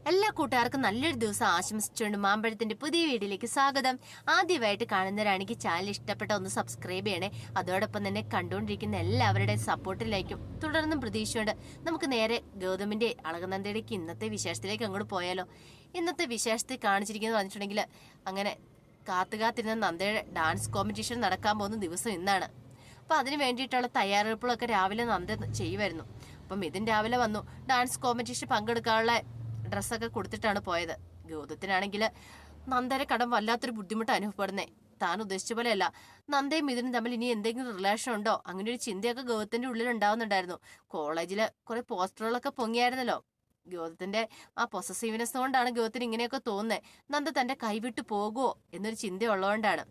എല്ലാ കൂട്ടുകാർക്കും നല്ലൊരു ദിവസം ആശംസിച്ചുകൊണ്ട് മാമ്പഴത്തിന്റെ പുതിയ വീഡിയോയിലേക്ക് സ്വാഗതം. ആദ്യമായിട്ട് കാണുന്നവരാണെങ്കിൽ ചാനൽ ഇഷ്ടപ്പെട്ട ഒന്ന് സബ്സ്ക്രൈബ് ചെയ്യണേ. അതോടൊപ്പം തന്നെ കണ്ടുകൊണ്ടിരിക്കുന്ന എല്ലാവരുടെയും സപ്പോർട്ടിലേക്കും തുടർന്നും പ്രതീക്ഷയുണ്ട്. നമുക്ക് നേരെ ഗൗതമിന്റെ അളകനന്ദയുടെക്ക് ഇന്നത്തെ വിശേഷത്തിലേക്ക് അങ്ങോട്ട് പോയാലോ. ഇന്നത്തെ വിശേഷത്തിൽ കാണിച്ചിരിക്കുന്നത് പറഞ്ഞിട്ടുണ്ടെങ്കിൽ അങ്ങനെ കാത്തുകാത്തിരുന്ന നന്ദയുടെ ഡാൻസ് കോമ്പറ്റീഷൻ നടക്കാൻ പോകുന്ന ദിവസം ഇന്നാണ്. അപ്പൊ അതിന് വേണ്ടിയിട്ടുള്ള തയ്യാറെടുപ്പുകളൊക്കെ രാവിലെ നന്ദ ചെയ്യുമായിരുന്നു. അപ്പം ഇതിന് രാവിലെ വന്നു ഡാൻസ് കോമ്പറ്റീഷൻ പങ്കെടുക്കാനുള്ള ഡ്രസ്സൊക്കെ കൊടുത്തിട്ടാണ് പോയത്. ഗൗതത്തിനാണെങ്കിൽ നന്ദരെ കടം വല്ലാത്തൊരു ബുദ്ധിമുട്ട് അനുഭവപ്പെടുന്നേ. താൻ ഉദ്ദേശിച്ച പോലെയല്ല. നന്ദയും ഇതിനും തമ്മിൽ ഇനി എന്തെങ്കിലും റിലേഷൻ ഉണ്ടോ, അങ്ങനെ ഒരു ചിന്തയൊക്കെ ഗൗതത്തിന്റെ ഉള്ളിൽ ഉണ്ടാവുന്നുണ്ടായിരുന്നു. കോളേജില് കുറെ പോസ്റ്ററുകളൊക്കെ പൊങ്ങിയായിരുന്നല്ലോ. ഗൗതത്തിന്റെ ആ പൊസസീവ്നെസ് കൊണ്ടാണ് ഗൗതത്തിന് ഇങ്ങനെയൊക്കെ തോന്നുന്നത്. നന്ദ തന്റെ കൈവിട്ട് പോകുമോ എന്നൊരു ചിന്ത ഉള്ളതുകൊണ്ടാണ്.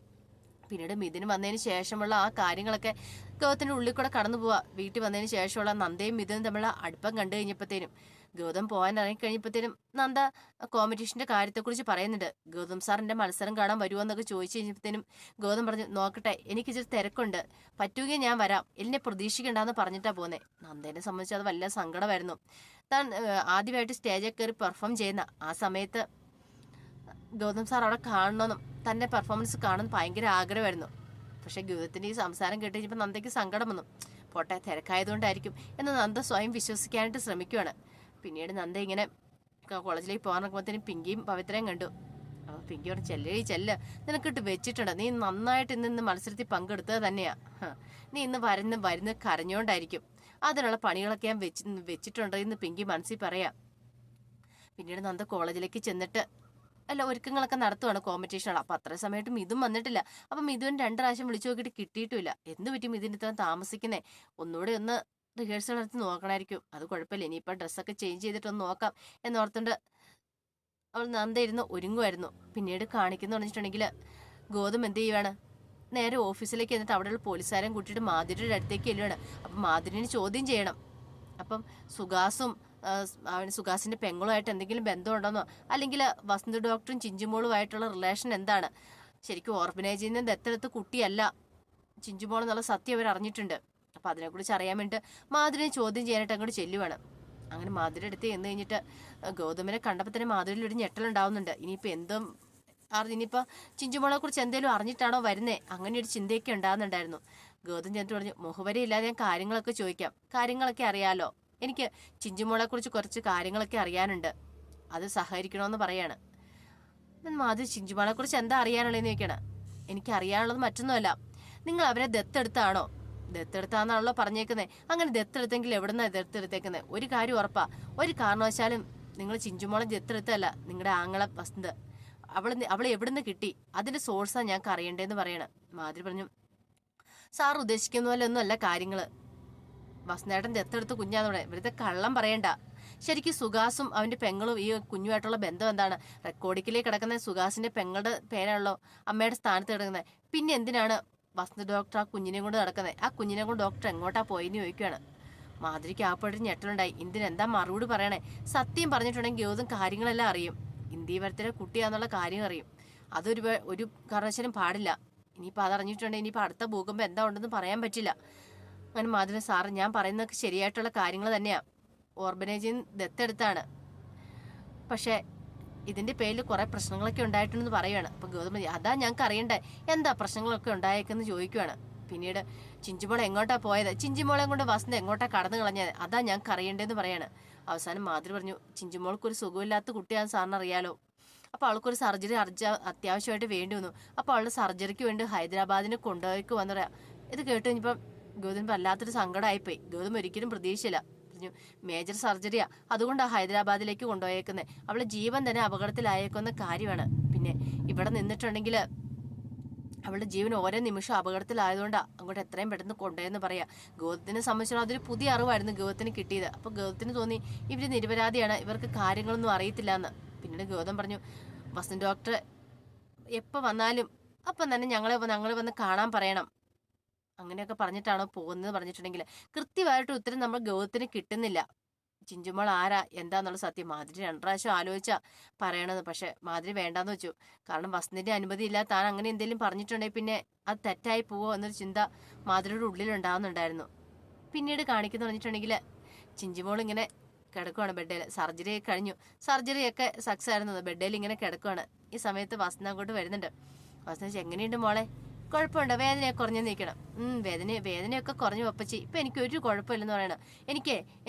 പിന്നീട് മിഥുന് വന്നതിന് ശേഷമുള്ള ആ കാര്യങ്ങളൊക്കെ ഗൗതത്തിന്റെ ഉള്ളിൽ കൂടെ കടന്നു പോവാ. വീട്ടിൽ വന്നതിന് ശേഷമുള്ള നന്ദയും മിഥുനും തമ്മിലുള്ള അടുപ്പം കണ്ടു കഴിഞ്ഞപ്പോഴത്തേനും ഗൗതം പോകാൻ ഇറങ്ങിക്കഴിഞ്ഞപ്പോഴത്തേനും നന്ദ കോമ്പറ്റീഷന്റെ കാര്യത്തെക്കുറിച്ച് പറയുന്നുണ്ട്. ഗൗതം സാറിന്റെ മത്സരം കാണാൻ വരുമോ എന്നൊക്കെ ചോദിച്ചു കഴിഞ്ഞപ്പോഴത്തേനും ഗൗതം പറഞ്ഞു, നോക്കട്ടെ, എനിക്ക് ഇച്ചിരി തിരക്കുണ്ട്, പറ്റുകയും ഞാൻ വരാം, എന്നെ പ്രതീക്ഷിക്കണ്ടെന്ന് പറഞ്ഞിട്ടാ പോന്നെ. നന്ദേനെ സംബന്ധിച്ച് അത് വലിയ സങ്കടമായിരുന്നു. താൻ ആദ്യമായിട്ട് സ്റ്റേജിൽ കയറി പെർഫോം ചെയ്യുന്ന ആ സമയത്ത് ഗൗതം സാർ അവിടെ കാണണമെന്നും തന്റെ പെർഫോമൻസ് കാണുന്ന ഭയങ്കര ആഗ്രഹമായിരുന്നു. പക്ഷെ ഗൗതത്തിന്റെ ഈ സംസാരം കേട്ട് കഴിഞ്ഞപ്പോൾ നന്ദയ്ക്ക് സങ്കടം വന്നു. പോട്ടെ, തിരക്കായതുകൊണ്ടായിരിക്കും എന്ന് നന്ദ സ്വയം വിശ്വസിക്കാനായിട്ട് ശ്രമിക്കുകയാണ്. പിന്നീട് നന്ദ ഇങ്ങനെ കോളേജിലേക്ക് പോകാൻ നോക്കുമ്പോഴത്തേനും പിങ്കിയും പവിത്രയും കണ്ടു. അപ്പൊ പിങ്കി പറഞ്ഞു, ചെല്ല്, നിനക്കിട്ട് വെച്ചിട്ടുണ്ട്, നീ നന്നായിട്ട് ഇന്ന് മത്സരത്തിൽ പങ്കെടുത്തത് തന്നെയാ, നീ ഇന്ന് വരുന്ന കരഞ്ഞോണ്ടായിരിക്കും, അതിനുള്ള പണികളൊക്കെ ഞാൻ വെച്ചിട്ടുണ്ട് എന്ന് പിങ്കി മനസ്സിൽ പറയാം. പിന്നീട് നന്ദ കോളേജിലേക്ക് ചെന്നിട്ട് അല്ല ഒരുക്കങ്ങളൊക്കെ നടത്തുവാണ് കോമ്പറ്റീഷനുള്ള. അപ്പൊ അത്ര സമയത്ത് മിഥുൻ വന്നിട്ടില്ല. അപ്പൊ മിഥുൻ 2 പ്രാവശ്യം വിളിച്ചു നോക്കിയിട്ട് കിട്ടിയിട്ടില്ല. എന്ത് പറ്റി മിഥുൻ ഇത്ര താമസിക്കുന്നേ, ഒന്നുകൂടെ ഒന്ന് റിഹേഴ്സൽ നടത്തി നോക്കണമായിരിക്കും. അത് കുഴപ്പമില്ല, ഇനിയിപ്പൊ ഡ്രസ്സൊക്കെ ചേഞ്ച് ചെയ്തിട്ടൊന്ന് നോക്കാം എന്നോർത്തുകൊണ്ട് അവൾ നന്ദ ഇരുന്ന് ഒരുങ്ങുമായിരുന്നു. പിന്നീട് കാണിക്കുന്ന പറഞ്ഞിട്ടുണ്ടെങ്കിൽ ഗൗതം എന്ത് ചെയ്യുവാണ്, നേരെ ഓഫീസിലേക്ക് എന്നിട്ട് അവിടെയുള്ള പോലീസുകാരൻ കൂട്ടിയിട്ട് മാധുരിയുടെ അടുത്തേക്ക് ചെല്ലുവാണ്. അപ്പം മാധുരിനെ ചോദ്യം ചെയ്യണം. അപ്പം സുഹാസിന്റെ പെങ്ങളുമായിട്ട് എന്തെങ്കിലും ബന്ധമുണ്ടെന്നോ, അല്ലെങ്കിൽ വസന്ത് ഡോക്ടറും ചിഞ്ചുമോളുമായിട്ടുള്ള റിലേഷൻ എന്താണ്, ശരിക്കും ഓർഫനേജിൽ നിന്ന് ദത്തെടുത്ത കുട്ടിയല്ല ചിഞ്ചുമോൾ എന്നുള്ള സത്യം അവർ അറിഞ്ഞിട്ടുണ്ട്. അപ്പൊ അതിനെക്കുറിച്ച് അറിയാൻ വേണ്ടിട്ട് മാധുരിനെ ചോദ്യം ചെയ്യാനായിട്ട് അങ്ങോട്ട് ചെല്ലുവാണ്. അങ്ങനെ മാധുരി അടുത്ത് ചെന്ന് കഴിഞ്ഞിട്ട് ഗൗതമിനെ കണ്ടപ്പോൾ തന്നെ മാധുരിയിൽ ഒരു ഞെട്ടലുണ്ടാവുന്നുണ്ട്. ഇനിയിപ്പോ ചിഞ്ചുമോളെ കുറിച്ച് എന്തെങ്കിലും അറിഞ്ഞിട്ടാണോ വരുന്നേ, അങ്ങനെ ഒരു ചിന്തയൊക്കെ ഉണ്ടാകുന്നുണ്ടായിരുന്നു. ഗൗതം ചെന്നിട്ട് പറഞ്ഞു, മുഖവരി ഇല്ലാതെ ഞാൻ കാര്യങ്ങളൊക്കെ ചോദിക്കാം, കാര്യങ്ങളൊക്കെ അറിയാലോ, എനിക്ക് ചിഞ്ചുമോളെ കുറിച്ച് കുറച്ച് കാര്യങ്ങളൊക്കെ അറിയാനുണ്ട്, അത് സഹകരിക്കണമെന്ന് പറയാണ്. മാധുരി, ചിഞ്ചുമോളെ കുറിച്ച് എന്താ അറിയാനുള്ളതെന്ന് ചോദിക്കണം. എനിക്ക് അറിയാനുള്ളത് മറ്റൊന്നുമല്ല, നിങ്ങൾ അവരെ ദത്തെടുത്താണോ, ദത്തെടുത്താന്നാണല്ലോ പറഞ്ഞേക്കുന്നത്, അങ്ങനെ ദത്തെടുത്തെങ്കിൽ എവിടുന്നാ ദത്തെടുത്തേക്കുന്നത്, ഒരു കാര്യം ഉറപ്പാ, ഒരു കാരണവശാലും നിങ്ങൾ ചിഞ്ചുമോളെ ദത്തെടുത്തല്ല, നിങ്ങളുടെ ആങ്ങളെ വസന്ത്, അവളെ എവിടുന്ന് കിട്ടി, അതിന്റെ സോഴ്സാ ഞങ്ങൾക്ക് അറിയണ്ടേന്ന് പറയണം. മാധുരി പറഞ്ഞു, സാർ ഉദ്ദേശിക്കുന്ന പോലെ ഒന്നും അല്ല കാര്യങ്ങള്, വസന്തേട്ടൻ ദത്തെടുത്ത് കുഞ്ഞാന്നോടെ ഇവിടുത്തെ കള്ളം പറയണ്ട. ശരിക്കും സുഹാസും അവന്റെ പെങ്ങളും ഈ കുഞ്ഞുമായിട്ടുള്ള ബന്ധം എന്താണ്, റെക്കോർഡിക്കിലേക്ക് കിടക്കുന്ന സുഹാസിന്റെ പെങ്ങളുടെ പേരാണല്ലോ അമ്മയുടെ സ്ഥാനത്ത് കിടക്കുന്നത്, പിന്നെ എന്തിനാണ് വസന്ത് ഡോക്ടർ ആ കുഞ്ഞിനെ കൊണ്ട് നടക്കുന്നത്, ആ കുഞ്ഞിനെ കൊണ്ട് ഡോക്ടർ എങ്ങോട്ടാ പോയെന്ന് ചോദിക്കുകയാണ്. മാധുരിക്ക് ആപ്പോഴൊരു ഞെട്ടലുണ്ടായി. എന്തിനെന്താ മറുപടി പറയണേ, സത്യം പറഞ്ഞിട്ടുണ്ടെങ്കിൽ ഗൗതം കാര്യങ്ങളെല്ലാം അറിയും, ഇന്ത്യവരത്തിലെ കുട്ടിയാന്നുള്ള കാര്യം അറിയും, ഒരു കാരണവശാലും പാടില്ല. ഇനിയിപ്പോൾ അതറിഞ്ഞിട്ടുണ്ടെങ്കിൽ ഇനിയിപ്പോൾ അടുത്ത ഭൂകമ്പം എന്താ ഉണ്ടെന്ന് പറയാൻ പറ്റില്ല. അങ്ങനെ മാധുരി, സാറ് ഞാൻ പറയുന്നതൊക്കെ ശരിയായിട്ടുള്ള കാര്യങ്ങൾ തന്നെയാ, ഓർബനേജിൽ നിന്ന് ദത്തെടുത്താണ്, പക്ഷെ ഇതിന്റെ പേരിൽ കുറെ പ്രശ്നങ്ങളൊക്കെ ഉണ്ടായിട്ടുണ്ടെന്ന് പറയുകയാണ്. അപ്പൊ ഗൗതം, അതാ ഞങ്ങൾക്ക് അറിയണ്ടേ, എന്താ പ്രശ്നങ്ങളൊക്കെ ഉണ്ടായേക്കെന്ന് ചോദിക്കുവാണ്. പിന്നീട് ചിഞ്ചുമോളെ എങ്ങോട്ടാ പോയത്, ചിഞ്ചുമോളെ കൊണ്ട് വസന്ത് എങ്ങോട്ടാ കടന്നു കളഞ്ഞത്, അതാ ഞങ്ങൾക്ക് അറിയണ്ടേന്ന് പറയാണ്. അവസാനം മാധുരി പറഞ്ഞു, ചിഞ്ചുമോൾക്ക് ഒരു സുഖമില്ലാത്ത കുട്ടിയാണെന്ന് സാറിന് അറിയാലോ, അപ്പൊ അവൾക്കൊരു സർജറി അത്യാവശ്യമായിട്ട് വേണ്ടി വന്നു, അപ്പൊ അവളുടെ സർജറിക്ക് വേണ്ടി ഹൈദരാബാദിന് കൊണ്ടുപോയിക്ക് വന്നു പറയാം. ഇത് കേട്ട് കഴിഞ്ഞപ്പം ഗൗതം വല്ലാത്തൊരു സങ്കടമായിപ്പോയി. ഗൗതം ഒരിക്കലും പ്രതീക്ഷിച്ചില്ല. പറഞ്ഞു, മേജർ സർജറിയാ, അതുകൊണ്ടാണ് ഹൈദരാബാദിലേക്ക് കൊണ്ടുപോയേക്കുന്നത്, അവളെ ജീവൻ തന്നെ അപകടത്തിലായേക്കുന്ന കാര്യമാണ്, പിന്നെ ഇവിടെ നിന്നിട്ടുണ്ടെങ്കിൽ അവളുടെ ജീവൻ ഓരോ നിമിഷം അപകടത്തിലായതുകൊണ്ടാ അങ്ങോട്ട് എത്രയും പെട്ടെന്ന് കൊണ്ടുപോയെന്ന് പറയാ. ഗൗതത്തിനെ സംബന്ധിച്ചോളം അതൊരു പുതിയ അറിവായിരുന്നു ഗൗതത്തിന് കിട്ടിയത്. അപ്പൊ ഗൗതത്തിന് തോന്നി ഇവര് നിരപരാധിയാണ്, ഇവർക്ക് കാര്യങ്ങളൊന്നും അറിയത്തില്ല എന്ന്. പിന്നീട് ഗൗതം പറഞ്ഞു, വസന്ത് ഡോക്ടർ എപ്പോൾ വന്നാലും അപ്പം തന്നെ ഞങ്ങൾ വന്ന് കാണാൻ പറയണം, അങ്ങനെയൊക്കെ പറഞ്ഞിട്ടാണോ പോകുന്നത് പറഞ്ഞിട്ടുണ്ടെങ്കിൽ കൃത്യമായിട്ട് ഉത്തരം നമ്മൾ ഗൗതത്തിന് കിട്ടുന്നില്ല. ചിഞ്ചുമോൾ ആരാ എന്താന്നുള്ള സത്യം മാധുരി 2 പ്രാവശ്യം ആലോചിച്ചാ പറയണത്. പക്ഷെ മാധുരി വേണ്ടാന്ന് വെച്ചു. കാരണം വസന്തിന്റെ അനുമതി ഇല്ല, താൻ അങ്ങനെ എന്തെങ്കിലും പറഞ്ഞിട്ടുണ്ടെങ്കിൽ പിന്നെ അത് തെറ്റായി പോവോ എന്നൊരു ചിന്ത മാധുരിയുടെ ഉള്ളിൽ ഉണ്ടാകുന്നുണ്ടായിരുന്നു. പിന്നീട് കാണിക്കുന്ന പറഞ്ഞിട്ടുണ്ടെങ്കിൽ ചിഞ്ചുമോൾ ഇങ്ങനെ കിടക്കുവാണ് ബെഡിൽ. സർജറി കഴിഞ്ഞു, സർജറിയൊക്കെ സക്സസ് ആയിരുന്നത്. ബെഡിൽ ഇങ്ങനെ കിടക്കുവാണ്. ഈ സമയത്ത് വസന്ത അങ്ങോട്ട് വരുന്നുണ്ട്. വസന്ത എങ്ങനെയുണ്ട് മോളെ? കുഴപ്പമുണ്ടോ? വേദനയൊക്കെ കുറഞ്ഞു നിൽക്കണം. വേദനയൊക്കെ കുറഞ്ഞു പപ്പച്ചി. ഇപ്പം എനിക്ക് ഒരു കുഴപ്പമില്ലെന്ന് പറയണം. എനിക്ക്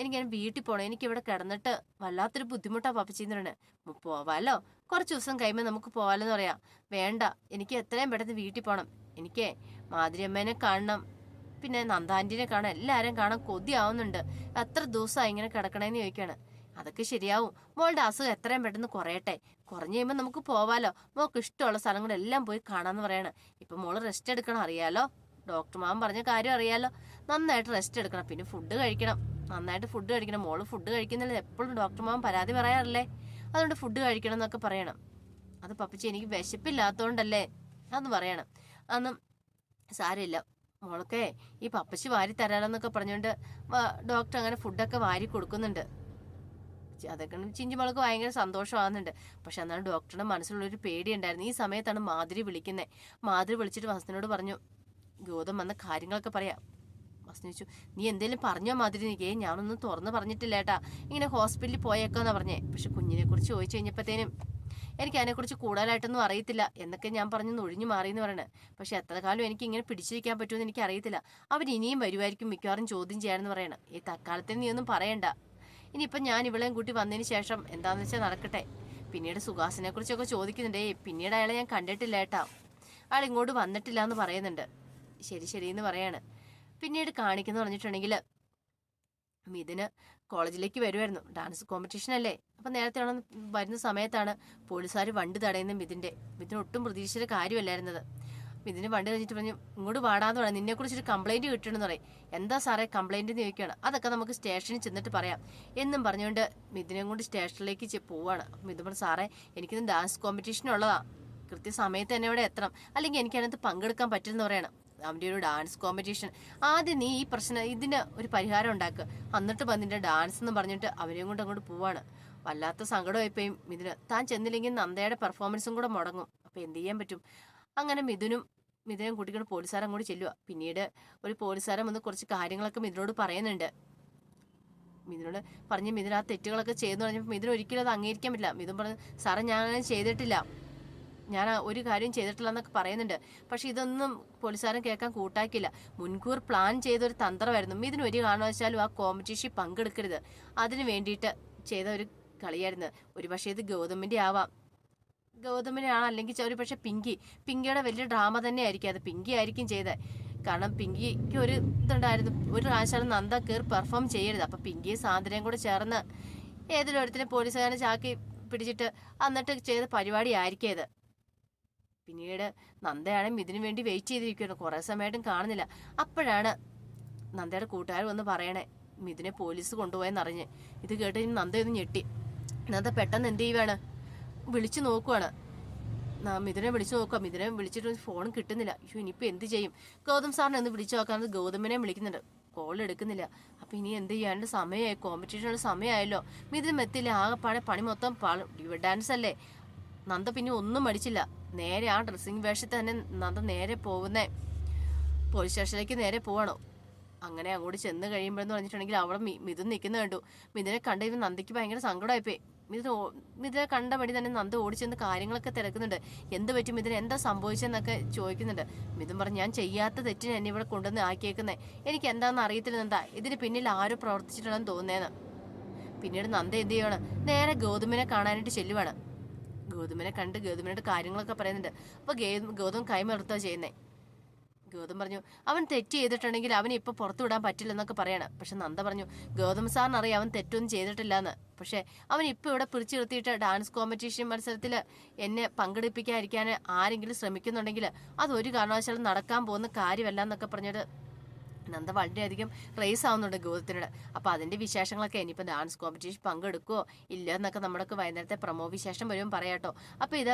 വീട്ടിൽ പോകണം. എനിക്ക് ഇവിടെ കിടന്നിട്ട് വല്ലാത്തൊരു ബുദ്ധിമുട്ടാണ് പപ്പച്ചി എന്ന് പറയണേ. പോവാലോ, കുറച്ച് ദിവസം കഴിയുമ്പോൾ നമുക്ക് പോവാലെന്ന് പറയാം. വേണ്ട, എനിക്ക് എത്രയും പെട്ടെന്ന് വീട്ടിൽ പോകണം. എനിക്ക് മാധുര്യമ്മേനെ കാണണം, പിന്നെ നന്ദാൻറ്റിനെ കാണാൻ, എല്ലാവരും കാണാൻ കൊതിയാവുന്നുണ്ട്. എത്ര ദിവസമായി ഇങ്ങനെ കിടക്കണേന്ന് ചോദിക്കാണ്. അതൊക്കെ ശരിയാവും, മോളുടെ അസുഖം എത്രയും പെട്ടെന്ന് കുറയട്ടെ. കുറഞ്ഞു കഴിയുമ്പോൾ നമുക്ക് പോവാലോ. മോൾക്ക് ഇഷ്ടമുള്ള സ്ഥലങ്ങളെല്ലാം പോയി കാണാന്ന് പറയണം. ഇപ്പൊ മോള് റെസ്റ്റ് എടുക്കണം, അറിയാലോ. ഡോക്ടർ മാമൻ പറഞ്ഞ കാര്യം അറിയാലോ. നന്നായിട്ട് റെസ്റ്റ് എടുക്കണം, പിന്നെ ഫുഡ് കഴിക്കണം, നന്നായിട്ട് ഫുഡ് കഴിക്കണം. മോള് ഫുഡ് കഴിക്കുന്നില്ല എപ്പോഴും ഡോക്ടർ മാമൻ പരാതി പറയാറില്ലേ. അതുകൊണ്ട് ഫുഡ് കഴിക്കണം എന്നൊക്കെ പറയണം. അത് പപ്പച്ചി എനിക്ക് വിശപ്പില്ലാത്തോണ്ടല്ലേ അന്ന് പറയണം. അന്നും സാരമില്ല മോളൊക്കെ, ഈ പപ്പച്ചി വാരി തരാലെന്നൊക്കെ പറഞ്ഞുകൊണ്ട് ഡോക്ടർ അങ്ങനെ ഫുഡൊക്കെ വാരി കൊടുക്കുന്നുണ്ട്. അതൊക്കെ ചിഞ്ചുമോൾക്ക് ഭയങ്കര സന്തോഷമാകുന്നുണ്ട്. പക്ഷെ എന്നാലും ഡോക്ടറുടെ മനസ്സിലുള്ളൊരു പേടിയുണ്ടായിരുന്നു. ഈ സമയത്താണ് മാധുരി വിളിക്കുന്നത്. മാധുരി വിളിച്ചിട്ട് വസന്തിനോട് പറഞ്ഞു, ഗൗതം വന്ന കാര്യങ്ങളൊക്കെ പറയാം. വസന്തി ചോദിച്ചു, നീ എന്തേലും പറഞ്ഞോ മാധുരി? നിൽക്കേ, ഞാനൊന്നും തുറന്ന് പറഞ്ഞിട്ടില്ല ഏട്ടാ, ഇങ്ങനെ ഹോസ്പിറ്റലിൽ പോയേക്കാന്നാ പറഞ്ഞേ. പക്ഷെ കുഞ്ഞിനെ കുറിച്ച് ചോദിച്ചു കഴിഞ്ഞപ്പോഴത്തേനും എനിക്ക് അതിനെക്കുറിച്ച് കൂടുതലായിട്ടൊന്നും അറിയത്തില്ല എന്നൊക്കെ ഞാൻ പറഞ്ഞു ഒഴിഞ്ഞു മാറിയെന്ന് പറയണത്. പക്ഷെ എത്ര കാലം എനിക്ക് ഇങ്ങനെ പിടിച്ചിരിക്കാൻ പറ്റുമെന്ന് എനിക്ക് അറിയത്തില്ല. അവർ ഇനിയും വരുമായിരിക്കും മിക്കവാറും ചോദ്യം ചെയ്യാനെന്ന് പറയണം. ഈ തക്കാലത്തിന് നീ ഒന്നും പറയണ്ട. ഇനിയിപ്പം ഞാൻ ഇവളെയും കൂട്ടി വന്നതിന് ശേഷം എന്താണെന്ന് വെച്ചാൽ നടക്കട്ടെ. പിന്നീട് സുഹാസിനെ കുറിച്ചൊക്കെ ചോദിക്കുന്നുണ്ടേ. പിന്നീട് അയാളെ ഞാൻ കണ്ടിട്ടില്ല ഏട്ടാ, അയാൾ ഇങ്ങോട്ട് വന്നിട്ടില്ല എന്ന് പറയുന്നുണ്ട്. ശരി ശരി എന്ന് പറയാണ്. പിന്നീട് കാണിക്കുന്നു പറഞ്ഞിട്ടുണ്ടെങ്കിൽ മിഥുന് കോളേജിലേക്ക് വരുമായിരുന്നു. ഡാൻസ് കോമ്പറ്റീഷൻ അല്ലേ. അപ്പം നേരത്തെ വരുന്ന സമയത്താണ് പോലീസുകാർ വണ്ടി തടയുന്നത്. മിഥുൻ ഒട്ടും പ്രതീക്ഷിച്ച കാര്യമല്ലായിരുന്നത്. മിഥുന് വണ്ടി കഴിഞ്ഞിട്ട് പറഞ്ഞു, ഇങ്ങോട്ട് വാടാന്ന് പറയാം, നിന്നെ കുറിച്ചൊരു കംപ്ലൈന്റ് കിട്ടണമെന്ന് പറയും. എന്താ സാറേ കംപ്ലൈന്റ് എന്ന് ചോദിക്കുകയാണ്. അതൊക്കെ നമുക്ക് സ്റ്റേഷനിൽ ചെന്നിട്ട് പറയാം എന്നും പറഞ്ഞുകൊണ്ട് മിഥുനെ കൊണ്ട് സ്റ്റേഷനിലേക്ക് പോവാണ്. മിഥുൻ പറഞ്ഞു, സാറേ എനിക്കിന്ന് ഡാൻസ് കോമ്പറ്റീഷൻ ഉള്ളതാ, കൃത്യസമയത്ത് തന്നെ ഇവിടെ എത്തണം, അല്ലെങ്കിൽ എനിക്ക് അതിനകത്ത് പങ്കെടുക്കാൻ പറ്റില്ലെന്ന് പറയണം. അവൻ്റെ ഒരു ഡാൻസ് കോമ്പറ്റീഷൻ, ആദ്യം നീ ഈ പ്രശ്നം ഇതിന് ഒരു പരിഹാരം ഉണ്ടാക്കുക, എന്നിട്ട് വന്നിട്ട് ഡാൻസ് എന്ന് പറഞ്ഞിട്ട് അവരെയും കൊണ്ട് അങ്ങോട്ട് പോവാണ്. വല്ലാത്ത സങ്കടമായിപ്പോയും മിഥുന്. താൻ ചെന്നില്ലെങ്കിൽ നന്ദയുടെ പെർഫോമൻസും കൂടെ മുടങ്ങും. അപ്പം എന്ത് ചെയ്യാൻ പറ്റും? അങ്ങനെ മിഥുനും കൂട്ടിക്കൊണ്ട് പോലീസുകാരൻ അങ്ങോട്ട് ചെല്ലുക. പിന്നീട് ഒരു പോലീസുകാരൻ വന്ന് കുറച്ച് കാര്യങ്ങളൊക്കെ മിഥുനോട് പറയുന്നുണ്ട്. മിഥുനോട് പറഞ്ഞ് മിഥുൻ ആ തെറ്റുകളൊക്കെ ചെയ്തെന്ന് പറഞ്ഞപ്പോൾ മിഥുൻ ഒരിക്കലും അത് അംഗീകരിക്കാൻ പറ്റില്ല. മിഥുൻ പറഞ്ഞു, സാറേ ഞാൻ ചെയ്തിട്ടില്ല, ഞാൻ ഒരു കാര്യം ചെയ്തിട്ടില്ല എന്നൊക്കെ പറയുന്നുണ്ട്. പക്ഷെ ഇതൊന്നും പോലീസുകാരൻ കേൾക്കാൻ കൂട്ടാക്കില്ല. മുൻകൂർ പ്ലാൻ ചെയ്തൊരു തന്ത്രമായിരുന്നു. മിഥുൻ ഒരു കാരണവശാലും ആ കോമ്പറ്റീഷൻ പങ്കെടുക്കരുത്, അതിന് വേണ്ടിയിട്ട് ചെയ്ത ഒരു കളിയായിരുന്നു. ഒരു പക്ഷേ ഇത് ഗൗതമിൻ്റെ ആവാം, ഗൗതമിനെ ആണ്, അല്ലെങ്കിൽ ഒരു പക്ഷെ പിങ്കിയുടെ വലിയ ഡ്രാമ തന്നെ ആയിരിക്കും. അത് പിങ്കി ആയിരിക്കും ചെയ്തത്. കാരണം പിങ്കിക്ക് ഒരു ഇതുണ്ടായിരുന്നു, ഒരു പ്രാവശ്യം നന്ദ കയറി പെർഫോം ചെയ്യരുത്. അപ്പം പിങ്കിയും സാന്ദ്രയും കൂടെ ചേർന്ന് ഏതൊരു ഒരുത്തിനെ പോലീസുകാരനെ ചാക്കി പിടിച്ചിട്ട് എന്നിട്ട് ചെയ്ത പരിപാടി ആയിരിക്കും ഇത്. പിന്നീട് നന്ദയാണെങ്കിൽ ഇതിനു വേണ്ടി വെയിറ്റ് ചെയ്തിരിക്കുകയാണ്, കുറേ സമയമായിട്ടും കാണുന്നില്ല. അപ്പോഴാണ് നന്ദയുടെ കൂട്ടുകാർ വന്ന് പറയണേ മിഥുനെ പോലീസ് കൊണ്ടുപോയെന്നറിഞ്ഞ്. ഇത് കേട്ട് നന്ദയൊന്ന് ഞെട്ടി. നന്ദ പെട്ടെന്ന് എന്ത് ചെയ്യുവാണ്, വിളിച്ചു നോക്കുവാണ്. മിഥുനെ വിളിച്ചു നോക്കുക. മിഥുനെ വിളിച്ചിട്ട് ഫോൺ കിട്ടുന്നില്ല. അയ്യോ ഇനിയിപ്പോൾ എന്ത് ചെയ്യും? ഗൗതം സാറിനെ ഒന്ന് വിളിച്ചു നോക്കാമെന്ന് ഗൗതമിനെ വിളിക്കുന്നുണ്ട്, കോൾ എടുക്കുന്നില്ല. അപ്പം ഇനി എന്ത് ചെയ്യാണ്ട് സമയമായി, കോമ്പറ്റീഷനുള്ള സമയമായല്ലോ. മിഥുനും എത്തില്ല. ആകെപ്പാടെ പണി മൊത്തം ഡാൻസ് അല്ലേ. നന്ദ പിന്നെ ഒന്നും മടിച്ചില്ല, നേരെ ആ ഡ്രസ്സിങ് വേഷത്തിൽ തന്നെ നന്ദ നേരെ പോകുന്നേ പോലീസ് സ്റ്റേഷനിലേക്ക് നേരെ പോവാണോ. അങ്ങനെ അങ്ങോട്ട് ചെന്ന് കഴിയുമ്പോഴെന്ന് പറഞ്ഞിട്ടുണ്ടെങ്കിൽ അവിടെ മിഥുൻ നിൽക്കുന്ന കണ്ടു. മിഥുനെ കണ്ട ഇവൻ നന്ദയ്ക്ക് ഭയങ്കര സങ്കടമായിപ്പോയി. മിഥുനെ കണ്ട വഴി തന്നെ നന്ദ ഓടിച്ചെന്ന് കാര്യങ്ങളൊക്കെ തിരക്കുന്നുണ്ട്. എന്ത് പറ്റും മിഥുന്, എന്താ സംഭവിച്ചെന്നൊക്കെ ചോദിക്കുന്നുണ്ട്. മിഥുൻ പറഞ്ഞു, ഞാൻ ചെയ്യാത്ത തെറ്റിന് എന്നെ ഇവിടെ കൊണ്ടുവന്ന് ആക്കിയേക്കുന്നേ, എനിക്ക് എന്താണെന്ന് അറിയത്തില്ല നന്ദ, ഇതിന് പിന്നിൽ ആരും പ്രവർത്തിച്ചിട്ടുണ്ടെന്ന് തോന്നുന്നേന്ന്. പിന്നീട് നന്ദ എന്ത് ചെയ്യുവാണ്, നേരെ ഗൗതമിനെ കാണാനായിട്ട് ചെല്ലുവാണ്. ഗൗതമിനെ കണ്ട് ഗൗതമിനോട് കാര്യങ്ങളൊക്കെ പറയുന്നുണ്ട്. അപ്പോൾ ഗൗതം കൈമറുത്താ ചെയ്യുന്നേ. ഗൗതം പറഞ്ഞു, അവൻ തെറ്റ് ചെയ്തിട്ടുണ്ടെങ്കിൽ അവനെ ഇപ്പൊ പുറത്തു വിടാൻ പറ്റില്ലെന്നൊക്കെ പറയാണ്. പക്ഷെ നന്ദ പറഞ്ഞു, ഗൗതം സാറിനറിയാം അവൻ തെറ്റൊന്നും ചെയ്തിട്ടില്ല എന്ന്. പക്ഷെ അവൻ ഇപ്പൊ ഇവിടെ പിടിച്ചു നിർത്തിയിട്ട് ഡാൻസ് കോമ്പറ്റീഷൻ മത്സരത്തിൽ എന്നെ പങ്കെടുപ്പിക്കാതിരിക്കാൻ ആരെങ്കിലും ശ്രമിക്കുന്നുണ്ടെങ്കിൽ അതൊരു കാരണവശാലും നടക്കാൻ പോകുന്ന കാര്യമല്ല എന്നൊക്കെ പറഞ്ഞിട്ട് നന്ദ വളരെയധികം റേസ് ആവുന്നുണ്ട് ഗൗതത്തിനോട്. അപ്പോൾ അതിൻ്റെ വിശേഷങ്ങളൊക്കെ ഇനിയിപ്പോൾ ഡാൻസ് കോമ്പറ്റീഷൻ പങ്കെടുക്കുമോ ഇല്ല എന്നൊക്കെ നമ്മൾക്ക് വൈകുന്നേരത്തെ പ്രമോ വിശേഷം വരുമ്പോൾ പറയാട്ടോ. അപ്പോൾ ഇത്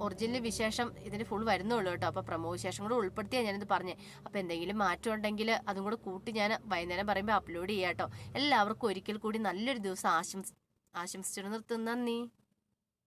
ഒറിജിനൽ വിശേഷം ഇതിന് ഫുൾ വരുന്നുള്ളൂ കേട്ടോ. അപ്പോൾ പ്രമോ വിശേഷം കൂടെ ഉൾപ്പെടുത്തിയാണ് ഞാനിത് പറഞ്ഞത്. അപ്പോൾ എന്തെങ്കിലും മാറ്റം ഉണ്ടെങ്കിൽ അതും കൂടെ കൂട്ടി ഞാൻ വൈകുന്നേരം പറയുമ്പോൾ അപ്ലോഡ് ചെയ്യാം കേട്ടോ. എല്ലാവർക്കും ഒരിക്കൽ കൂടി നല്ലൊരു ദിവസം ആശംസിച്ചു നിർത്തുന്നു. നന്ദി.